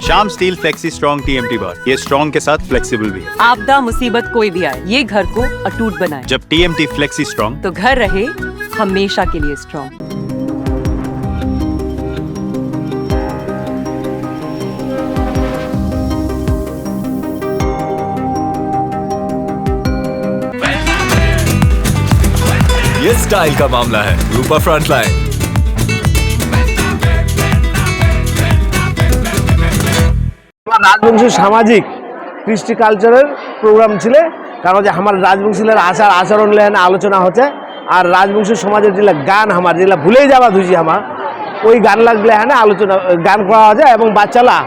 Shyam steel flexi strong TMT बार, ये strong के साथ फ्लेक्सिबल भी है। आपदा मुसीबत कोई भी आए, ये घर को अटूट बनाए। जब टीएमटी फ्लेक्सी स्ट्रॉन्ग, तो घर रहे हमेशा के लिए स्ट्रॉन्ग। ये स्टाइल का मामला है। रूपा फ्रंटलाइन। রাজবংশী সামাজিক কৃষ্টি কালচারের প্রোগ্রাম ছিল, কারণ যে আমার রাজবংশীদের আচার আচরণ লেন আলোচনা হচ্ছে। আর রাজবংশী সমাজের যেগুলো গান আমার যেগুলো ভুলেই যাওয়া ধুজি আমার ওই গান লাগলে হ্যাঁ আলোচনা গান করা যায়। এবং বাচ্চারা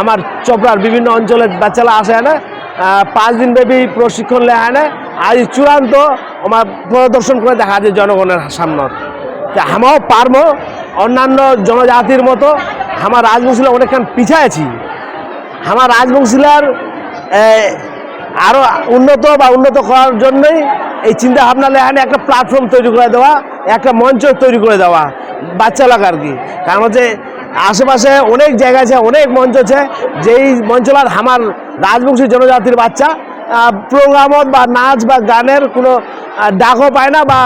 আমার চোপড়ার বিভিন্ন অঞ্চলের বাচ্চারা আসে হ্যাঁ 5 দিন ব্যাপী প্রশিক্ষণ লে হ্যাঁ আজ চূড়ান্ত আমার প্রদর্শন করে দেখা যায় জনগণের সামনে। আমরাও পারবো অন্যান্য জনজাতির মতো। আমার রাজবংশীরা অনেকক্ষণ পিছাইছি। আমার রাজবংশীলার আরও উন্নত করার জন্যই এই চিন্তা ভাবনা লেখানে একটা প্ল্যাটফর্ম তৈরি করে দেওয়া, একটা মঞ্চ তৈরি করে দেওয়া বাচ্চালাকে আর কি। কারণ হচ্ছে আশেপাশে অনেক জায়গা আছে, অনেক মঞ্চ আছে, যেই মঞ্চলার আমার রাজবংশী জনজাতির বাচ্চা প্রোগ্রামত বা নাচ বা গানের কোনো ডাকও পায় না বা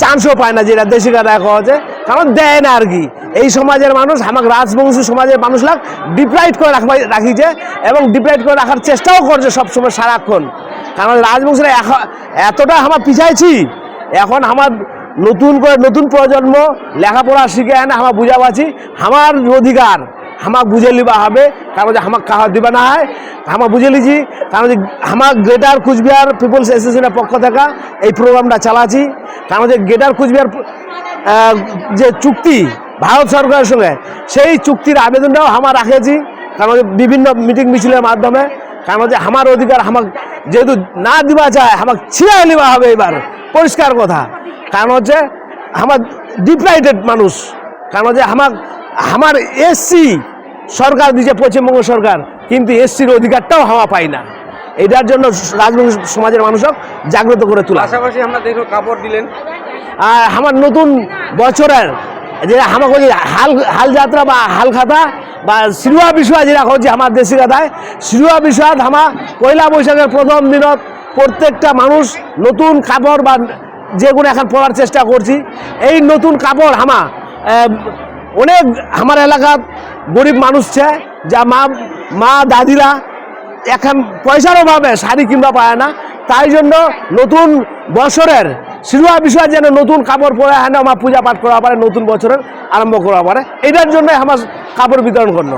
চান্সও পায় না, যেটা দেশি গান দেখা হচ্ছে। কারণ দেয় না আর কি। এই সমাজের মানুষ আমাকে রাজবংশী সমাজের মানুষরা ডিপ্রাইড করে রাখিছে এবং ডিপ্রাইড করে রাখার চেষ্টাও করছে সবসময় সারাক্ষণ। কারণ রাজবংশীরা এতটা আমার পিছাইছি, এখন আমার নতুন প্রজন্ম লেখাপড়া শিখে আনে আমার বুঝা পাচ্ছি আমার অধিকার আমার বুঝে লিবা হবে। কারণ যে আমার কাহা দিবা না হয় আমার বুঝে লিছি। কারণ যে আমার গ্রেটার কুচবিহার পিপলস অ্যাসোসিয়েশনের পক্ষ থেকে এই প্রোগ্রামটা চালাচ্ছি। কারণ যে গ্রেটার কুচবিহার যে চুক্তি ভারত সরকারের সঙ্গে, সেই চুক্তির আবেদনটাও আমার রাখেছি। কারণ বিভিন্ন মিটিং মিছিলের মাধ্যমে। কারণ যে আমার অধিকার আমাকে যেহেতু না দিবা চায় আমাকে ছিঁড়াই লিবা হবে এবার, পরিষ্কার কথা। কারণ হচ্ছে আমার ডিপ্রাইডেড মানুষ। কারণ যে আমার এসসি সরকার দিচ্ছে পশ্চিমবঙ্গ সরকার, কিন্তু এসসির অধিকারটাও হাওয়া পাই না। এটার জন্য রাজবংশী সমাজের মানুষক জাগ্রত করে তোলা। পাশাপাশি আমরা দেখো কাপড় দিলেন আমার নতুন বছরের যে আমাকে হাল যাত্রা বা হাল খাতা বা শিরুয়া বিষয় যেটা হচ্ছে আমার দেশি কথায় শিরুয়া বিষয় আমার পয়লা বৈশাখের প্রথম দিনত প্রত্যেকটা মানুষ নতুন কাপড় বা যেগুলো এখন পরার চেষ্টা করছি। এই নতুন কাপড় অনেক আমার এলাকার গরিব মানুষ ছে যা মা দাদিরা এখন পয়সার অভাবে শাড়ি কিনবা পায় না। তাই জন্য নতুন বছরের শিরুয়া বিষয় যেন নতুন কাপড় পরে হ্যাঁ আমার পূজা পাঠ করা পারে, নতুন বছরের আরম্ভ করা পারে। এটার জন্য আমার কাপড় বিতরণ করলো।